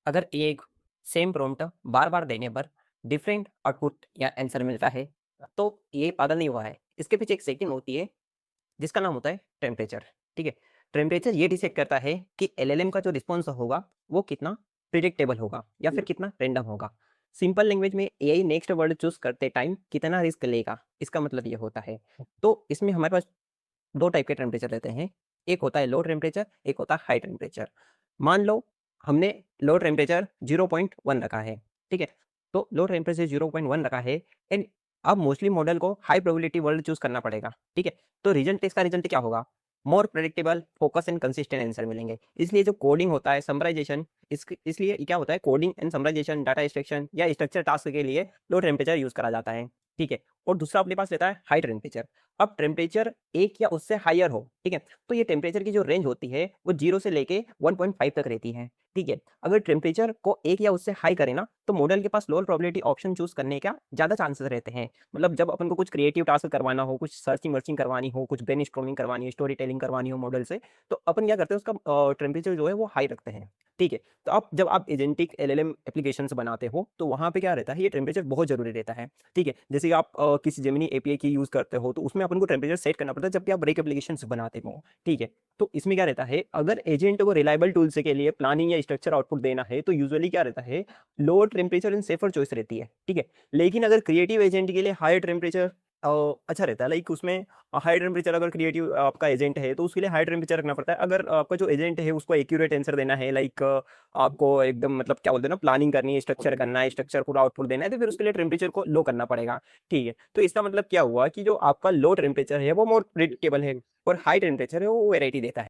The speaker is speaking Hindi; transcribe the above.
अगर एक सेम प्रॉम्प्ट बार-बार देने पर डिफरेंट आउटपुट या आंसर मिलता है, तो ये पागल नहीं हुआ है। इसके पीछे एक सेटिंग होती है, जिसका नाम होता है टेम्परेचर, ठीक है? टेम्परेचर ये डिसाइड करता है कि एलएलएम का जो रिस्पॉन्स होगा, वो कितना प्रिडिक्टेबल होगा या फिर कितना रैंडम होगा। सिंपल लैंग्वेज में एआई नेक्स्ट वर्ड चूज़ करते टाइम कितना रिस्क लेगा, इसका मतलब ये होता है। तो इसमें हमारे पास 2 टाइप के टेम्परेचर रहते हैं। एक होता है लो टेम्परेचर, एक होता है हाई टेम्परेचर। मान लो हमने लो टेम्परेचर 0.1 रखा है, ठीक है? तो लो टेम्परेचर 0.1 रखा है एंड अब मोस्टली मॉडल को हाई प्रोबेबिलिटी वर्ल्ड चूज़ करना पड़ेगा, ठीक है? तो रिजल्ट इसका रिजल्ट क्या होगा? More predictable, focus and consistent answer मिलेंगे। इसलिए जो कोडिंग होता है, समराइज़ेशन इसलिए क्या होता है कोडिंग एंड समराइज़ेशन, डाटा एक्सट्रैक्शन या स्ट्रक्चर टास्क के लिए लो टेम्परेचर यूज़ करा जाता है, ठीक है? और दूसरा अपने पास रहता है हाई टेम्परेचर। अब टेम्परेचर 1 या उससे हायर हो, ठीक है? तो ये टेम्परेचर की जो रेंज होती है वो 0 से लेके 1.5 तक रहती है, ठीक है? अगर टेम्परेचर को 1 या उससे हाई करें ना, तो मॉडल के पास लोअर प्रोबेबिलिटी ऑप्शन चूज़ करने का ज़्यादा चांसेस रहते हैं। मतलब जब अपन को कुछ क्रिएटिव टास्क करवाना हो, कुछ सर्चिंग-वर्चिंग करवानी हो, कुछ ब्रेनस्टॉर्मिंग करवानी है, स्टोरी टेलिंग करवानी हो मॉडल से, तो अपन क्या करते हैं उसका टेम्परेचर जो है वो हाई रखते हैं, ठीक है? तो अब जब आप एजेंटिक एलएलएम एप्लीकेशंस बनाते हो, तो वहाँ पे क्या रहता है ये टेम्परेचर बहुत ज़रूरी रहता है, ठीक है? जैसे कि आप किसी जेमिनी एपीआई की यूज़ करते हो, तो उसमें अपन को टेम्परेचर सेट करना पड़ता है जबकि आप ब्रेक एप्लीकेशंस बनाते हो, ठीक है? तो इसमें क्या रहता है अगर एजेंट को रिलायबल टूल्स के लिए प्लानिंग या स्ट्रक्चर आउटपुट देना है, तो यूजुअली क्या रहता है lower temperature and safer choice रहती है, ठीक है? लेकिन अगर क्रिएटिव एजेंट के लिए हायर टेम्परेचर अच्छा रहता है लाइक उसमें हाई टेम्परेचर अगर क्रिएटिव आपका एजेंट है, तो उसके लिए हाई टेम्परेचर रखना पड़ता है। अगर आपका जो एजेंट है उसको एक्यूरेट आंसर देना है लाइक आपको एकदम मतलब क्या बोलते हैं ना प्लानिंग करनी है, स्ट्रक्चर करना है, स्ट्रक्चर पूरा आउटपुट देना है, तो फिर उसके लिए टेम्परेचर को लो करना पड़ेगा, ठीक है? तो इसका मतलब क्या हुआ कि जो आपका लो टेम्परेचर है वो मोर प्रिडिक्टेबल है और हाई टेम्परेचर है वो वैरायटी देता है।